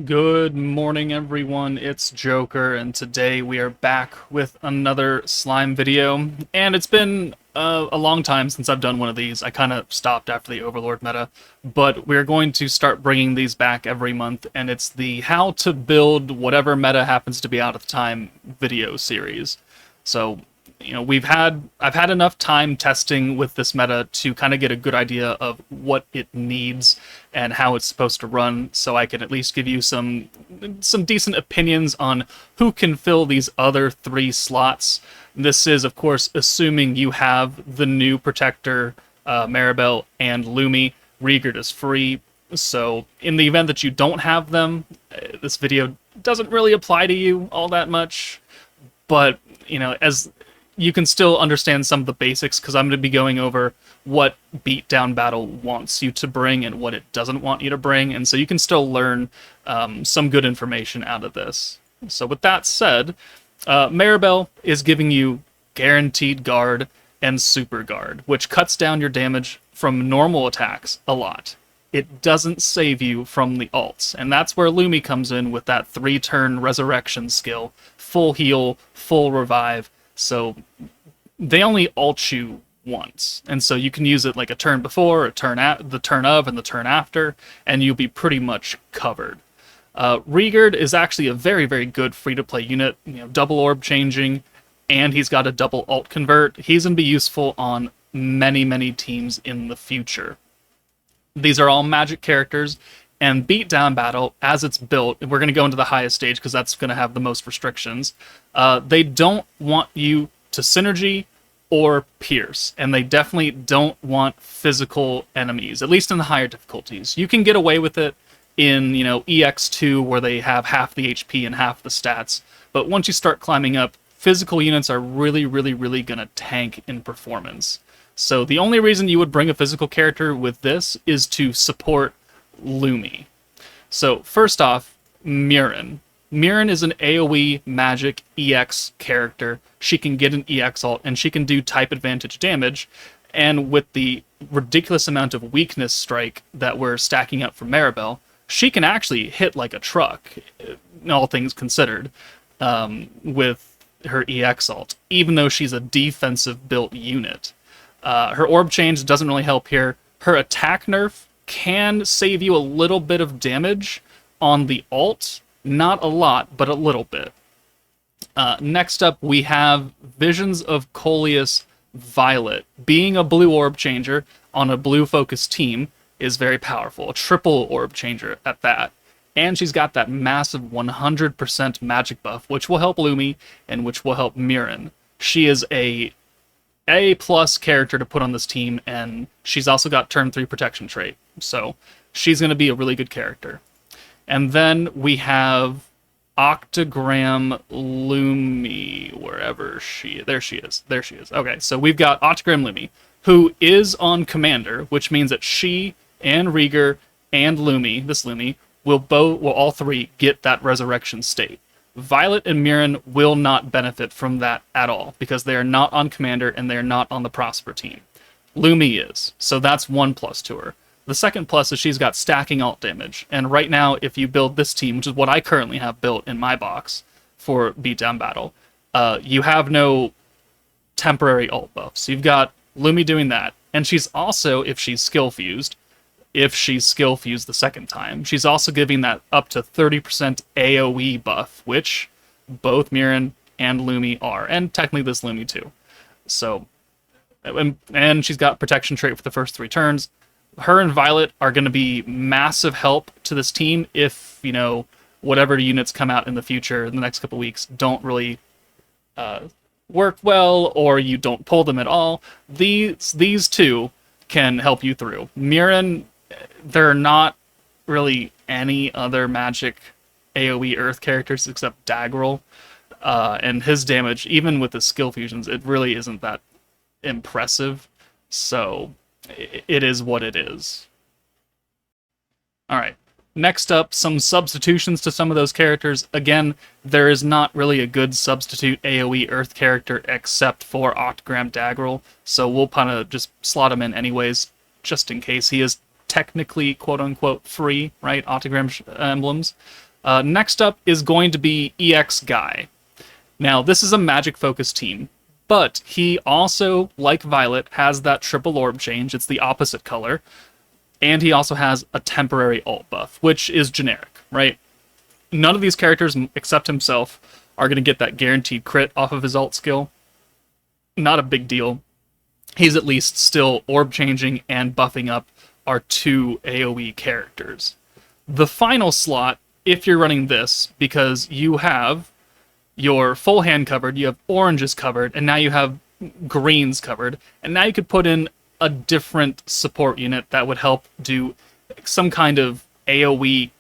Good morning, everyone. It's Joker, and today we are back with another slime video. And it's been a long time since I've done one of these. I kind of stopped after the Overlord meta, but we're going to start bringing these back every month, and it's the how to build whatever meta happens to be out at the time video series. So, I've had enough time testing with this meta to kind of get a good idea of what it needs and how it's supposed to run, so I can at least give you some decent opinions on who can fill these other three slots. This is, of course, assuming you have the new Protector, Maribel, and Lumi. Riegert is free, so in the event that you don't have them, this video doesn't really apply to you all that much. But, as you can still understand some of the basics, because I'm going to be going over what Beatdown Battle wants you to bring and what it doesn't want you to bring, and so you can still learn some good information out of this. So with that said, Maribel is giving you Guaranteed Guard and Super Guard, which cuts down your damage from normal attacks a lot. It doesn't save you from the ults, and that's where Lumi comes in with that 3-turn Resurrection skill, full heal, full revive. So they only ult you once, and so you can use it like a turn before, the turn of, and the turn after, and you'll be pretty much covered. Riegert is actually a very, very good free-to-play unit, double orb changing, and he's got a double ult convert. He's going to be useful on many, many teams in the future. These are all magic characters, and Beatdown Battle, as it's built, we're going to go into the highest stage because that's going to have the most restrictions. They don't want you to synergy or pierce, and they definitely don't want physical enemies, at least in the higher difficulties. You can get away with it in, EX2, where they have half the HP and half the stats, but once you start climbing up, physical units are really, really, really going to tank in performance. So the only reason you would bring a physical character with this is to support Lumi. So first off, Mirren. Mirren is an AoE magic EX character. She can get an EX ult, and she can do type advantage damage, and with the ridiculous amount of weakness strike that we're stacking up for Maribel, she can actually hit like a truck, all things considered, with her EX ult, even though she's a defensive built unit. Her orb change doesn't really help here. Her attack nerf can save you a little bit of damage on the ult. Not a lot, but a little bit. Next up, we have Visions of Coleus Violet. Being a blue orb changer on a blue-focused team is very powerful. A triple orb changer at that. And she's got that massive 100% magic buff, which will help Lumi and which will help Mirren. She is a plus character to put on this team, and she's also got turn 3 protection trait, so she's going to be a really good character. And then we have Octagram Lumi, there she is. Okay, so we've got Octagram Lumi, who is on Commander, which means that she and Rieger and Lumi, this Lumi, will all three get that resurrection state. Violet and Mirren will not benefit from that at all, because they are not on Commander and they are not on the Prosper team. Lumi is, so that's one plus to her. The second plus is she's got stacking ult damage, and right now, if you build this team, which is what I currently have built in my box for Beatdown Battle, you have no temporary ult buffs. You've got Lumi doing that, and she's also, if she's skill fused the second time, she's also giving that up to 30% AoE buff, which both Mirren and Lumi are, and technically this Lumi too. So, and she's got protection trait for the first 3 turns. Her and Violet are going to be massive help to this team if, whatever units come out in the future in the next couple weeks don't really work well, or you don't pull them at all. These two can help you through. Mirren, there are not really any other magic AoE Earth characters except Daggerel, and his damage, even with the skill fusions, it really isn't that impressive, so it is what it is. Alright, next up, some substitutions to some of those characters. Again, there is not really a good substitute AoE Earth character except for Octagram Daggerel, so we'll kind of just slot him in anyways, just in case. He is technically quote-unquote free, right? Octagram emblems. Next up is going to be EX Guy. Now, this is a magic-focused team, but he also, like Violet, has that triple orb change. It's the opposite color. And he also has a temporary ult buff, which is generic, right? None of these characters, except himself, are going to get that guaranteed crit off of his ult skill. Not a big deal. He's at least still orb changing and buffing up our two AoE characters. The final slot, if you're running this, because you have your full hand covered, you have oranges covered, and now you have greens covered, and now you could put in a different support unit that would help do some kind of AoE,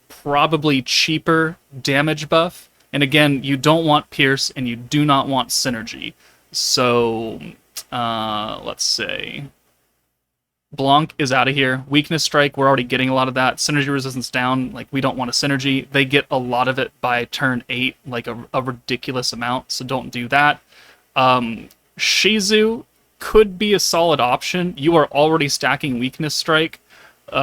probably cheaper damage buff. And again, you don't want Pierce and you do not want Synergy. So, let's say Blanc is out of here. Weakness Strike, we're already getting a lot of that. Synergy Resistance down, like, we don't want a Synergy. They get a lot of it by turn 8, like a ridiculous amount, so don't do that. Shizu could be a solid option. You are already stacking Weakness Strike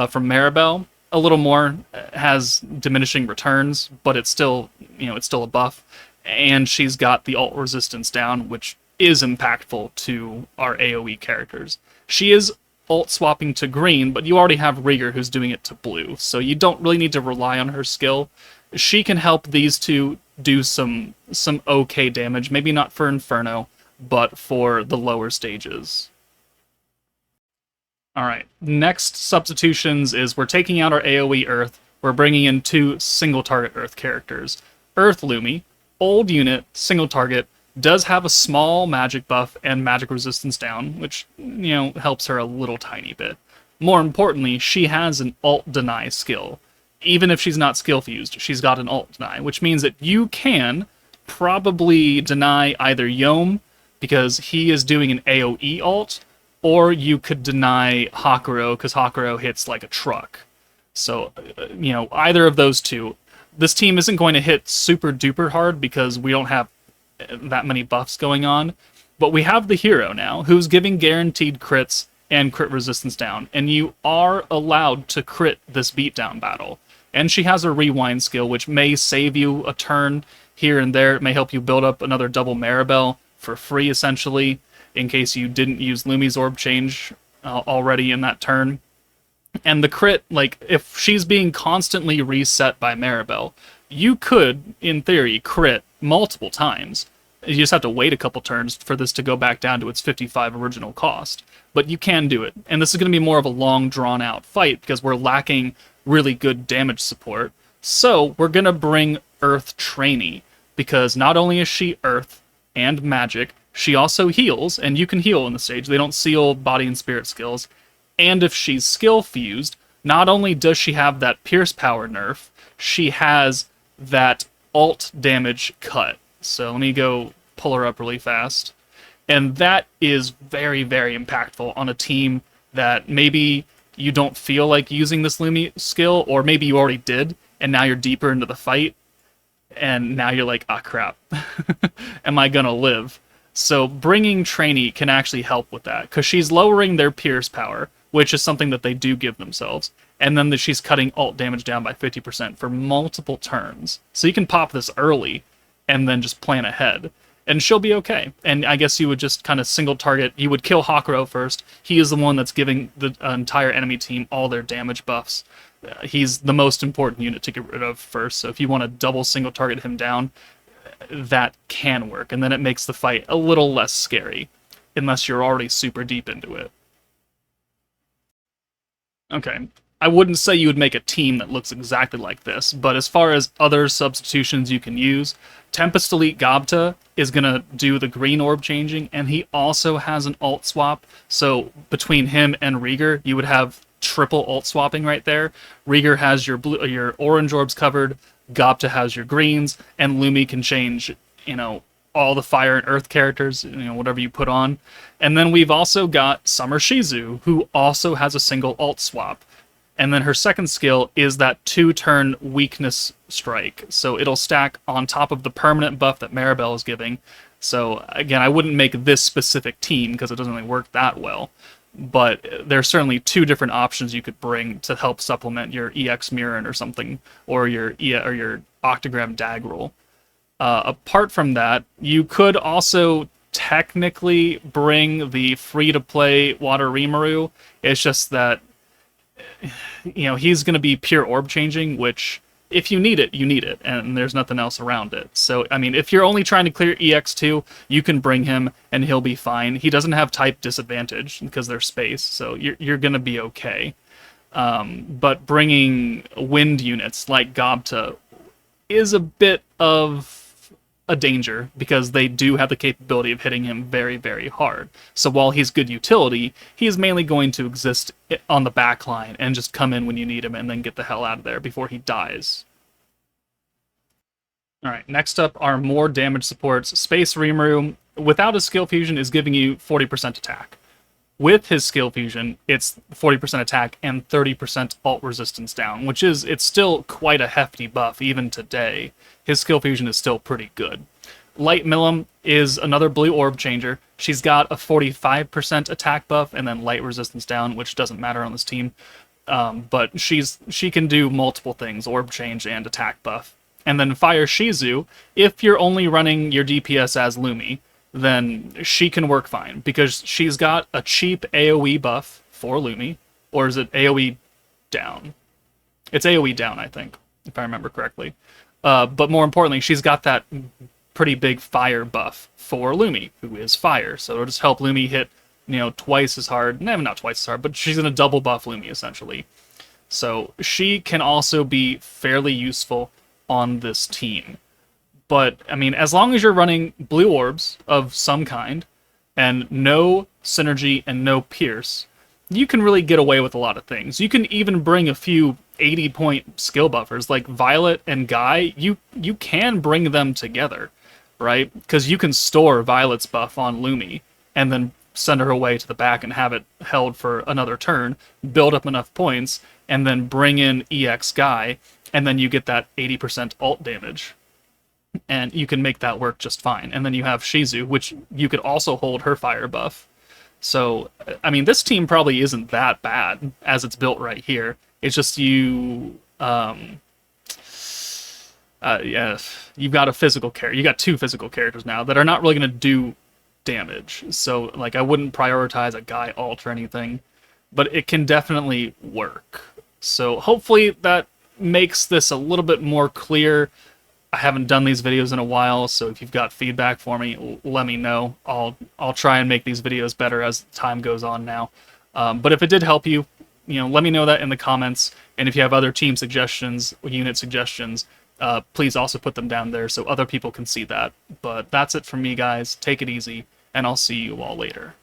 from Maribel. A little more, has diminishing returns, but it's still, it's still a buff. And she's got the ult resistance down, which is impactful to our AoE characters. She is ult swapping to green, but you already have Rieger who's doing it to blue, so you don't really need to rely on her skill. She can help these two do some okay damage, maybe not for Inferno, but for the lower stages. Alright, next substitutions is we're taking out our AoE Earth, we're bringing in two single-target Earth characters. Earth Lumi, old unit, single target, does have a small magic buff and magic resistance down, which, helps her a little tiny bit. More importantly, she has an ult deny skill. Even if she's not skill fused, she's got an ult deny, which means that you can probably deny either Yom, because he is doing an AoE ult, or you could deny Hakuro, because Hakuro hits like a truck. So, either of those two. This team isn't going to hit super duper hard because we don't have that many buffs going on, but we have the hero now, who's giving guaranteed crits and crit resistance down, and you are allowed to crit this beatdown battle. And she has a rewind skill, which may save you a turn here and there. It may help you build up another double Maribel for free, essentially, in case you didn't use Lumi's orb change already in that turn. And the crit, like, if she's being constantly reset by Maribel, you could, in theory, crit multiple times. You just have to wait a couple turns for this to go back down to its 55 original cost. But you can do it. And this is going to be more of a long, drawn-out fight, because we're lacking really good damage support. So, we're going to bring Earth Trainee, because not only is she Earth and magic, she also heals, and you can heal in the stage. They don't seal body and spirit skills. And if she's skill fused, not only does she have that pierce power nerf, she has that ult damage cut. So let me go pull her up really fast. And that is very, very impactful on a team that maybe you don't feel like using this Lumi skill, or maybe you already did, and now you're deeper into the fight, and now you're like, ah, crap. Am I gonna live? So bringing Trainee can actually help with that, because she's lowering their pierce power, which is something that they do give themselves, and then she's cutting ult damage down by 50% for multiple turns. So you can pop this early, and then just plan ahead, and she'll be okay. And I guess you would just kind of single target, you would kill Hakuro first. He is the one that's giving the entire enemy team all their damage buffs. He's the most important unit to get rid of first, so if you want to double single target him down, that can work, and then it makes the fight a little less scary, unless you're already super deep into it. Okay, I wouldn't say you would make a team that looks exactly like this, but as far as other substitutions you can use, Tempest Elite Gobta is going to do the green orb changing, and he also has an ult swap, so between him and Rieger, you would have triple ult swapping right there. Rieger has your orange orbs covered, Gobta has your greens, and Lumi can change, all the fire and earth characters, whatever you put on. And then we've also got Summer Shizu, who also has a single ult swap. And then her second skill is that 2-turn weakness strike. So it'll stack on top of the permanent buff that Maribel is giving. So again, I wouldn't make this specific team because it doesn't really work that well. but there's certainly two different options you could bring to help supplement your EX Mirren or something, or your Octagram Dag roll. Apart from that, you could also technically bring the free-to-play Water Rimuru. It's just that, he's going to be pure orb changing, which, if you need it, you need it, and there's nothing else around it. So, I mean, if you're only trying to clear EX2, you can bring him, and he'll be fine. He doesn't have type disadvantage, because there's space, so you're going to be okay. But bringing wind units like Gobta is a bit of a danger, because they do have the capability of hitting him very, very hard. So while he's good utility, he's mainly going to exist on the back line and just come in when you need him and then get the hell out of there before he dies. Alright, next up are more damage supports. Space Rimuru, without his skill fusion, is giving you 40% attack. With his skill fusion, it's 40% attack and 30% alt resistance down, it's still quite a hefty buff even today. His skill fusion is still pretty good. Light Milim is another blue orb changer. She's got a 45% attack buff and then light resistance down, which doesn't matter on this team. But she can do multiple things, orb change and attack buff. And then Fire Shizu, if you're only running your DPS as Lumi, then she can work fine, because she's got a cheap AoE buff for Lumi. Or is it AoE down? It's AoE down, I think, if I remember correctly. But more importantly, she's got that pretty big fire buff for Lumi, who is fire. So it'll just help Lumi hit, twice as hard. No, not twice as hard, but she's going to double buff Lumi, essentially. So she can also be fairly useful on this team. But, I mean, as long as you're running blue orbs of some kind, and no synergy and no pierce, you can really get away with a lot of things. You can even bring a few 80-point skill buffers, like Violet and Guy. You can bring them together, right? Because you can store Violet's buff on Lumi, and then send her away to the back and have it held for another turn, build up enough points, and then bring in EX Guy, and then you get that 80% alt damage. And you can make that work just fine. And then you have Shizu, which you could also hold her fire buff. So, I mean, this team probably isn't that bad as it's built right here. It's just you've got a physical character. You got two physical characters now that are not really going to do damage. So, like, I wouldn't prioritize a Guy alt or anything, but it can definitely work. So, hopefully that makes this a little bit more clear. I haven't done these videos in a while, so if you've got feedback for me, let me know. I'll try and make these videos better as time goes on now. But if it did help you, let me know that in the comments. And if you have other team suggestions, unit suggestions, please also put them down there so other people can see that. But that's it from me, guys. Take it easy, and I'll see you all later.